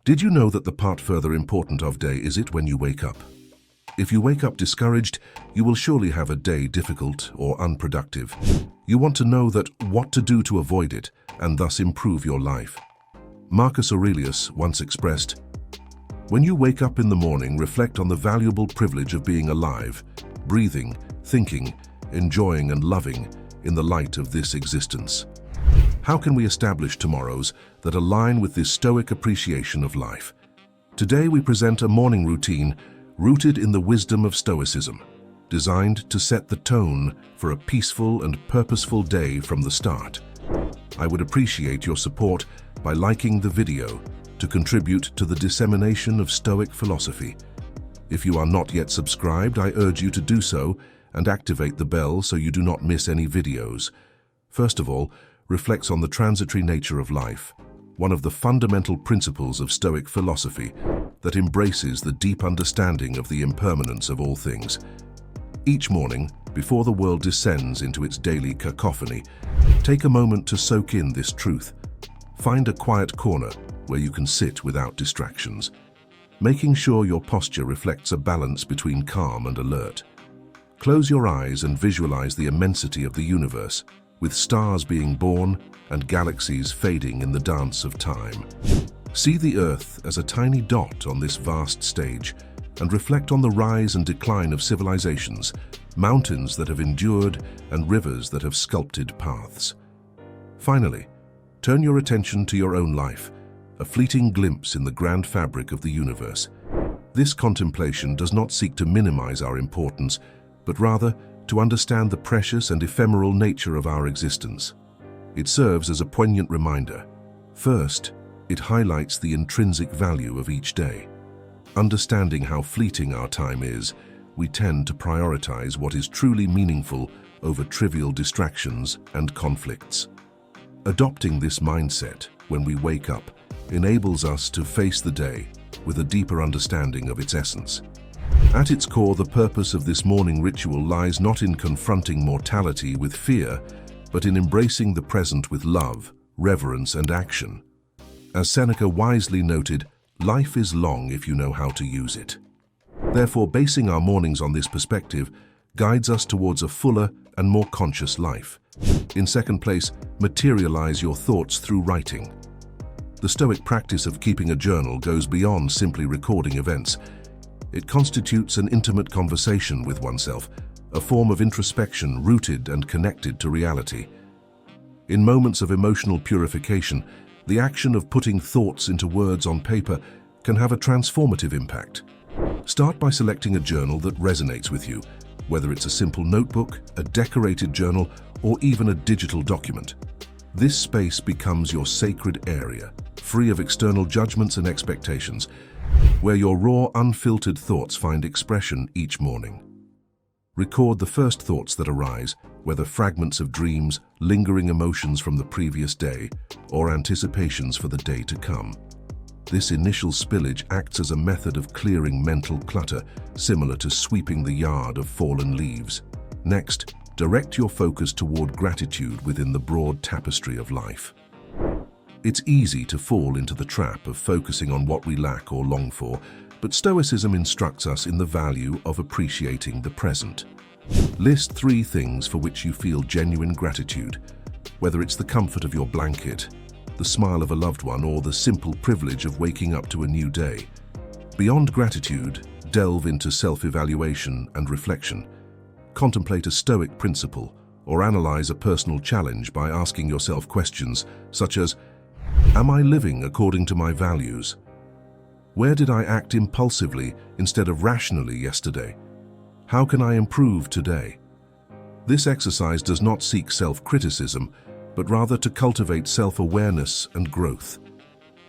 Did you know that the part further important of day is it when you wake up? If you wake up discouraged, you will surely have a day difficult or unproductive. You want to know that what to do to avoid it and thus improve your life. Marcus Aurelius once expressed, "When you wake up in the morning, reflect on the valuable privilege of being alive, breathing, thinking, enjoying and loving in the light of this existence." How can we establish tomorrows that align with this Stoic appreciation of life? Today we present a morning routine rooted in the wisdom of Stoicism, designed to set the tone for a peaceful and purposeful day from the start. I would appreciate your support by liking the video to contribute to the dissemination of Stoic philosophy. If you are not yet subscribed, I urge you to do so and activate the bell so you do not miss any videos. First of all, reflects on the transitory nature of life, one of the fundamental principles of Stoic philosophy that embraces the deep understanding of the impermanence of all things. Each morning, before the world descends into its daily cacophony, take a moment to soak in this truth. Find a quiet corner where you can sit without distractions, making sure your posture reflects a balance between calm and alert. Close your eyes and visualize the immensity of the universe, with stars being born and galaxies fading in the dance of time. See the Earth as a tiny dot on this vast stage and reflect on the rise and decline of civilizations, mountains that have endured and rivers that have sculpted paths. Finally, turn your attention to your own life, a fleeting glimpse in the grand fabric of the universe. This contemplation does not seek to minimize our importance, but rather to understand the precious and ephemeral nature of our existence. It serves as a poignant reminder. First, it highlights the intrinsic value of each day. Understanding how fleeting our time is, we tend to prioritize what is truly meaningful over trivial distractions and conflicts. Adopting this mindset when we wake up enables us to face the day with a deeper understanding of its essence. At its core, the purpose of this morning ritual lies not in confronting mortality with fear, but in embracing the present with love, reverence, and action. As Seneca wisely noted, life is long if you know how to use it. Therefore, basing our mornings on this perspective guides us towards a fuller and more conscious life. In second place, materialize your thoughts through writing. The Stoic practice of keeping a journal goes beyond simply recording events. It constitutes an intimate conversation with oneself, a form of introspection rooted and connected to reality. In moments of emotional purification, the action of putting thoughts into words on paper can have a transformative impact. Start by selecting a journal that resonates with you, whether it's a simple notebook, a decorated journal, or even a digital document. This space becomes your sacred area, free of external judgments and expectations, where your raw, unfiltered thoughts find expression each morning. Record the first thoughts that arise, whether fragments of dreams, lingering emotions from the previous day, or anticipations for the day to come. This initial spillage acts as a method of clearing mental clutter, similar to sweeping the yard of fallen leaves. Next, direct your focus toward gratitude within the broad tapestry of life. It's easy to fall into the trap of focusing on what we lack or long for, but Stoicism instructs us in the value of appreciating the present. List 3 things for which you feel genuine gratitude, whether it's the comfort of your blanket, the smile of a loved one, or the simple privilege of waking up to a new day. Beyond gratitude, delve into self-evaluation and reflection. Contemplate a Stoic principle or analyze a personal challenge by asking yourself questions such as, am I living according to my values? Where did I act impulsively instead of rationally yesterday? How can I improve today? This exercise does not seek self-criticism, but rather to cultivate self-awareness and growth.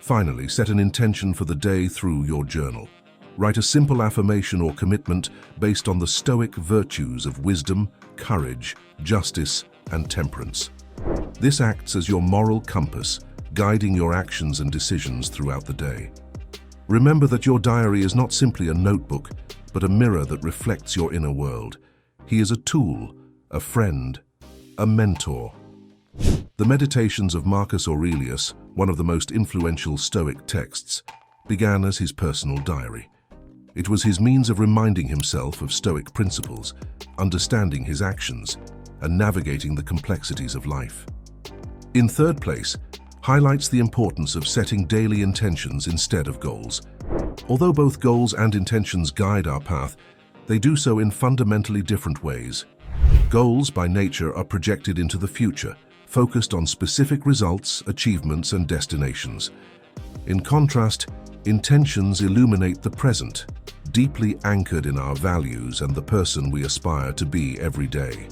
Finally, set an intention for the day through your journal. Write a simple affirmation or commitment based on the Stoic virtues of wisdom, courage, justice, and temperance. This acts as your moral compass, guiding your actions and decisions throughout the day. Remember that your diary is not simply a notebook, but a mirror that reflects your inner world. He is a tool, a friend, a mentor. The Meditations of Marcus Aurelius, one of the most influential Stoic texts, began as his personal diary. It was his means of reminding himself of Stoic principles, understanding his actions, and navigating the complexities of life. In third place, highlights the importance of setting daily intentions instead of goals. Although both goals and intentions guide our path, they do so in fundamentally different ways. Goals, by nature, are projected into the future, focused on specific results, achievements, and destinations. In contrast, intentions illuminate the present, deeply anchored in our values and the person we aspire to be every day.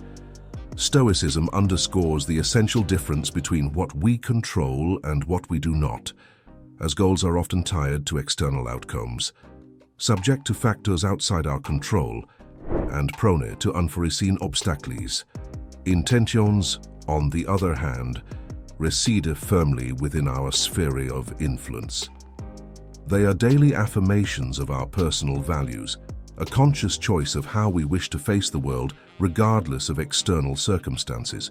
Stoicism underscores the essential difference between what we control and what we do not, as goals are often tied to external outcomes, subject to factors outside our control, and prone to unforeseen obstacles. Intentions, on the other hand, reside firmly within our sphere of influence. They are daily affirmations of our personal values, a conscious choice of how we wish to face the world regardless of external circumstances.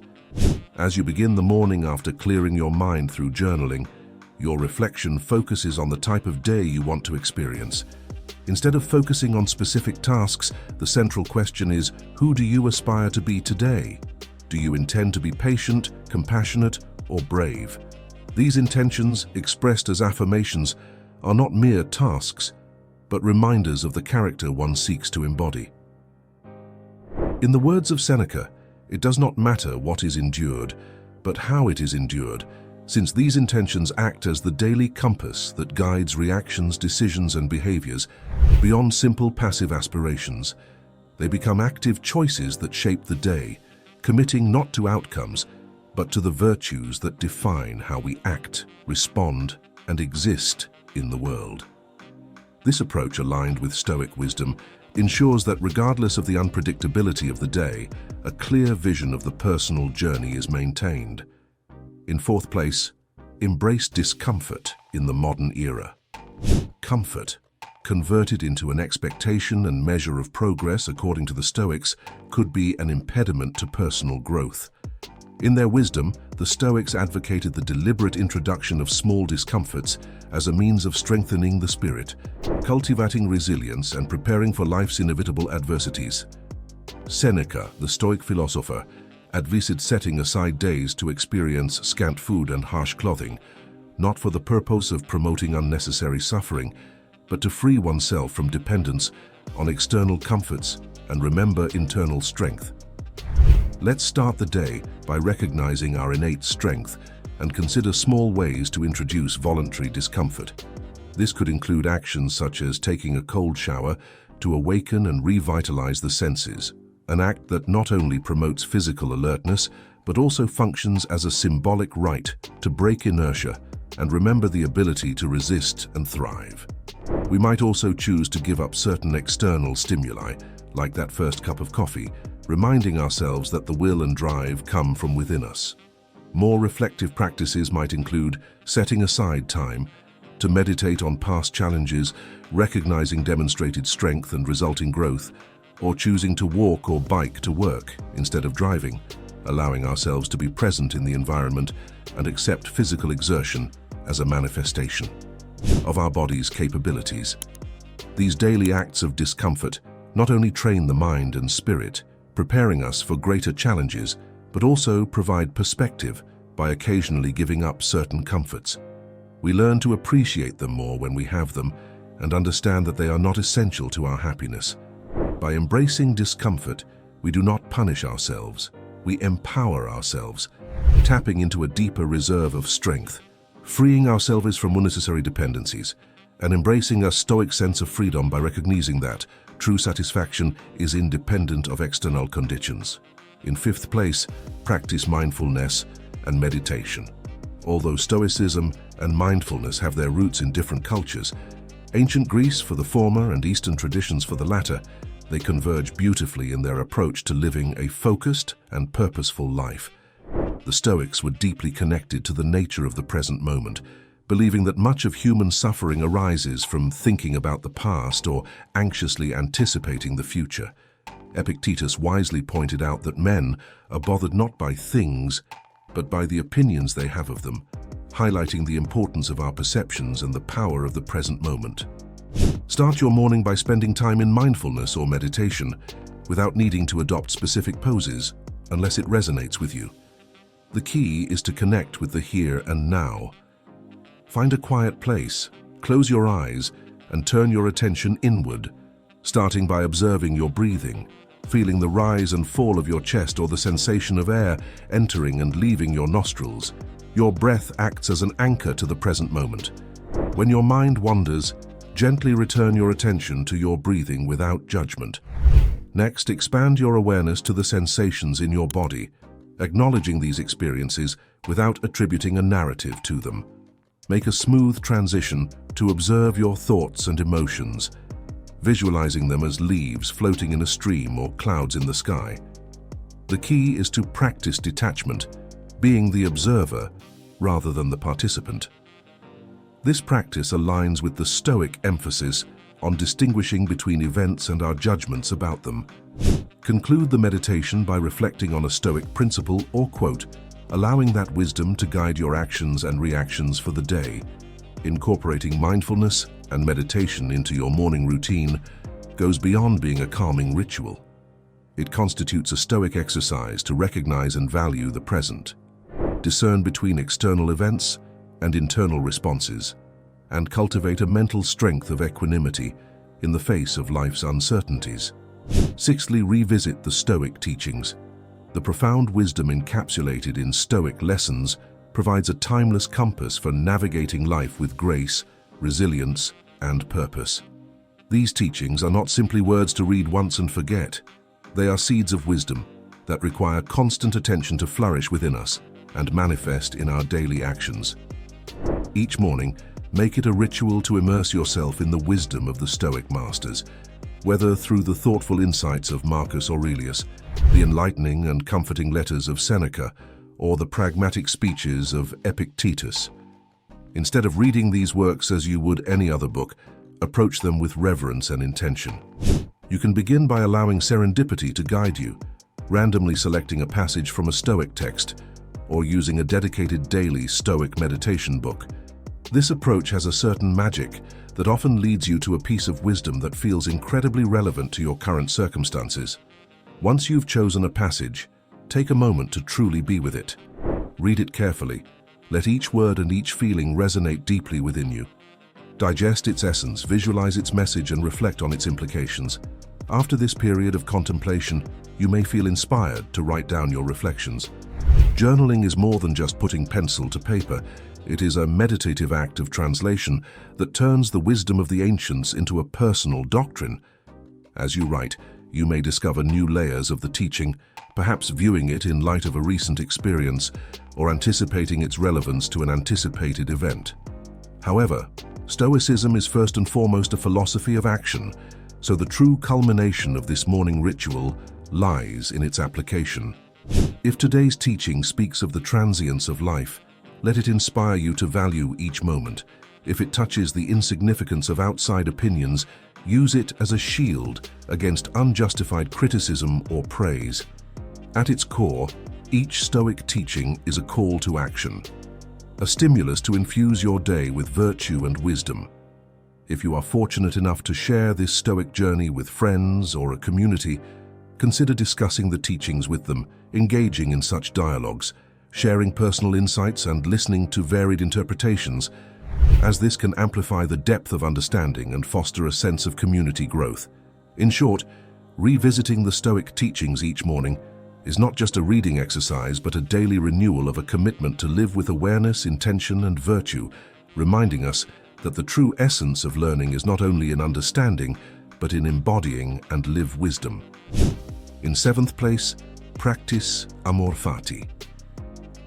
As you begin the morning after clearing your mind through journaling, your reflection focuses on the type of day you want to experience. Instead of focusing on specific tasks, the central question is, who do you aspire to be today? Do you intend to be patient, compassionate, or brave? These intentions, expressed as affirmations, are not mere tasks, but reminders of the character one seeks to embody. In the words of Seneca, it does not matter what is endured, but how it is endured, since these intentions act as the daily compass that guides reactions, decisions, and behaviors beyond simple passive aspirations. They become active choices that shape the day, committing not to outcomes, but to the virtues that define how we act, respond, and exist in the world. This approach, aligned with Stoic wisdom, ensures that regardless of the unpredictability of the day, a clear vision of the personal journey is maintained. In fourth place, embrace discomfort in the modern era. Comfort, converted into an expectation and measure of progress according to the Stoics, could be an impediment to personal growth. In their wisdom, the Stoics advocated the deliberate introduction of small discomforts as a means of strengthening the spirit, cultivating resilience, and preparing for life's inevitable adversities. Seneca, the Stoic philosopher, advised setting aside days to experience scant food and harsh clothing, not for the purpose of promoting unnecessary suffering, but to free oneself from dependence on external comforts and remember internal strength. Let's start the day by recognizing our innate strength and consider small ways to introduce voluntary discomfort. This could include actions such as taking a cold shower to awaken and revitalize the senses, an act that not only promotes physical alertness, but also functions as a symbolic right to break inertia and remember the ability to resist and thrive. We might also choose to give up certain external stimuli, like that first cup of coffee, reminding ourselves that the will and drive come from within us. More reflective practices might include setting aside time to meditate on past challenges, recognizing demonstrated strength and resulting growth, or choosing to walk or bike to work instead of driving, allowing ourselves to be present in the environment and accept physical exertion as a manifestation of our body's capabilities. These daily acts of discomfort not only train the mind and spirit, preparing us for greater challenges, but also provide perspective by occasionally giving up certain comforts. We learn to appreciate them more when we have them and understand that they are not essential to our happiness. By embracing discomfort, we do not punish ourselves, we empower ourselves, tapping into a deeper reserve of strength, freeing ourselves from unnecessary dependencies, and embracing a Stoic sense of freedom by recognizing that true satisfaction is independent of external conditions. In fifth place, practice mindfulness and meditation. Although Stoicism and mindfulness have their roots in different cultures, ancient Greece for the former and Eastern traditions for the latter, they converge beautifully in their approach to living a focused and purposeful life. The Stoics were deeply connected to the nature of the present moment, believing that much of human suffering arises from thinking about the past or anxiously anticipating the future. Epictetus wisely pointed out that men are bothered not by things, but by the opinions they have of them, highlighting the importance of our perceptions and the power of the present moment. Start your morning by spending time in mindfulness or meditation without needing to adopt specific poses unless it resonates with you. The key is to connect with the here and now. Find a quiet place, close your eyes, and turn your attention inward, starting by observing your breathing, feeling the rise and fall of your chest or the sensation of air entering and leaving your nostrils. Your breath acts as an anchor to the present moment. When your mind wanders, gently return your attention to your breathing without judgment. Next, expand your awareness to the sensations in your body, acknowledging these experiences without attributing a narrative to them. Make a smooth transition to observe your thoughts and emotions, visualizing them as leaves floating in a stream or clouds in the sky. The key is to practice detachment, being the observer rather than the participant. This practice aligns with the Stoic emphasis on distinguishing between events and our judgments about them. Conclude the meditation by reflecting on a Stoic principle or quote, allowing that wisdom to guide your actions and reactions for the day. Incorporating mindfulness and meditation into your morning routine goes beyond being a calming ritual. It constitutes a Stoic exercise to recognize and value the present, discern between external events and internal responses, and cultivate a mental strength of equanimity in the face of life's uncertainties. Sixthly, revisit the Stoic teachings. The profound wisdom encapsulated in Stoic lessons provides a timeless compass for navigating life with grace, resilience, and purpose. These teachings are not simply words to read once and forget. They are seeds of wisdom that require constant attention to flourish within us and manifest in our daily actions. Each morning, make it a ritual to immerse yourself in the wisdom of the Stoic masters, whether through the thoughtful insights of Marcus Aurelius, the enlightening and comforting letters of Seneca, or the pragmatic speeches of Epictetus. Instead of reading these works as you would any other book, approach them with reverence and intention. You can begin by allowing serendipity to guide you, randomly selecting a passage from a Stoic text, or using a dedicated daily Stoic meditation book. This approach has a certain magic that often leads you to a piece of wisdom that feels incredibly relevant to your current circumstances. Once you've chosen a passage, take a moment to truly be with it. Read it carefully. Let each word and each feeling resonate deeply within you. Digest its essence, visualize its message, and reflect on its implications. After this period of contemplation, you may feel inspired to write down your reflections. Journaling is more than just putting pencil to paper. It is a meditative act of translation that turns the wisdom of the ancients into a personal doctrine. As you write, you may discover new layers of the teaching, perhaps viewing it in light of a recent experience or anticipating its relevance to an anticipated event. However, Stoicism is first and foremost a philosophy of action, so the true culmination of this morning ritual lies in its application. If today's teaching speaks of the transience of life, let it inspire you to value each moment. If it touches the insignificance of outside opinions, use it as a shield against unjustified criticism or praise. At its core, each Stoic teaching is a call to action, a stimulus to infuse your day with virtue and wisdom. If you are fortunate enough to share this Stoic journey with friends or a community, consider discussing the teachings with them, engaging in such dialogues, sharing personal insights and listening to varied interpretations, as this can amplify the depth of understanding and foster a sense of community growth. In short, revisiting the Stoic teachings each morning is not just a reading exercise, but a daily renewal of a commitment to live with awareness, intention, and virtue, reminding us that the true essence of learning is not only in understanding, but in embodying and live wisdom. In seventh place, practice Amor Fati.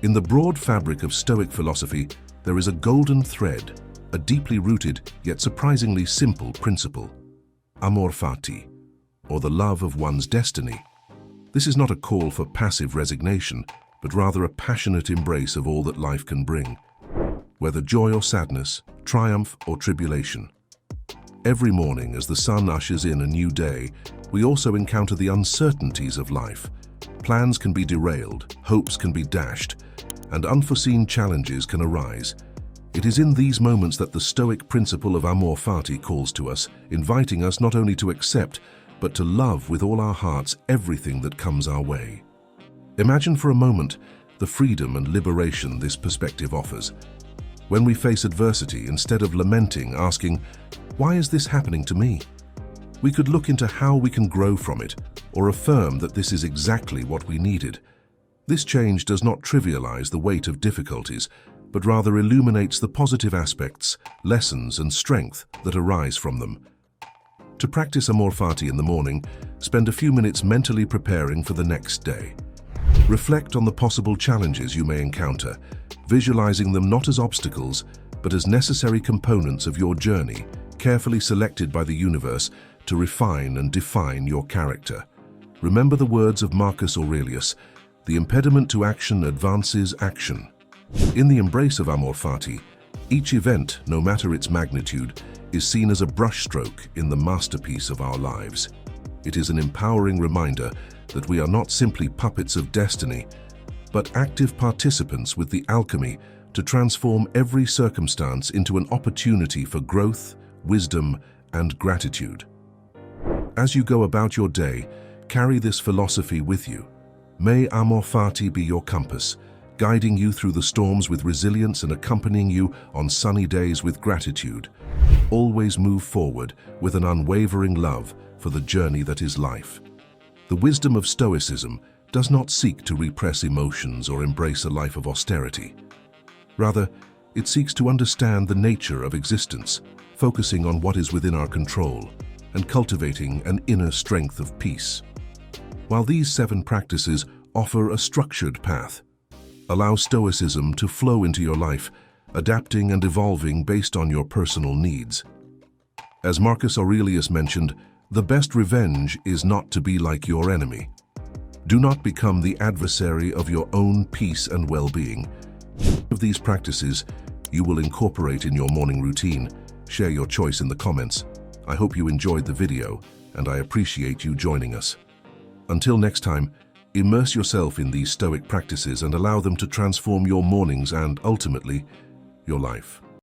In the broad fabric of Stoic philosophy, there is a golden thread, a deeply rooted yet surprisingly simple principle: Amor Fati, or the love of one's destiny. This is not a call for passive resignation, but rather a passionate embrace of all that life can bring, whether joy or sadness, triumph or tribulation. Every morning, as the sun ushers in a new day, we also encounter the uncertainties of life. Plans can be derailed, hopes can be dashed, and unforeseen challenges can arise. It is in these moments that the Stoic principle of Amor Fati calls to us, inviting us not only to accept, but to love with all our hearts everything that comes our way. Imagine for a moment the freedom and liberation this perspective offers. When we face adversity, instead of lamenting, asking, "Why is this happening to me?" we could look into how we can grow from it, or affirm that this is exactly what we needed. This change does not trivialize the weight of difficulties, but rather illuminates the positive aspects, lessons, and strength that arise from them. To practice Amor Fati in the morning, spend a few minutes mentally preparing for the next day. Reflect on the possible challenges you may encounter, visualizing them not as obstacles, but as necessary components of your journey, carefully selected by the universe to refine and define your character. Remember the words of Marcus Aurelius, "The impediment to action advances action." In the embrace of Amor Fati, each event, no matter its magnitude, is seen as a brushstroke in the masterpiece of our lives. It is an empowering reminder that we are not simply puppets of destiny, but active participants with the alchemy to transform every circumstance into an opportunity for growth, wisdom, and gratitude. As you go about your day, carry this philosophy with you. May Amor Fati be your compass, guiding you through the storms with resilience and accompanying you on sunny days with gratitude. Always move forward with an unwavering love for the journey that is life. The wisdom of Stoicism does not seek to repress emotions or embrace a life of austerity. Rather, it seeks to understand the nature of existence, focusing on what is within our control and cultivating an inner strength of peace. While these 7 practices offer a structured path, allow Stoicism to flow into your life, adapting and evolving based on your personal needs. As Marcus Aurelius mentioned, the best revenge is not to be like your enemy. Do not become the adversary of your own peace and well-being. Of these practices, you will incorporate in your morning routine. Share your choice in the comments. I hope you enjoyed the video, and I appreciate you joining us. Until next time, immerse yourself in these Stoic practices and allow them to transform your mornings and, ultimately, your life.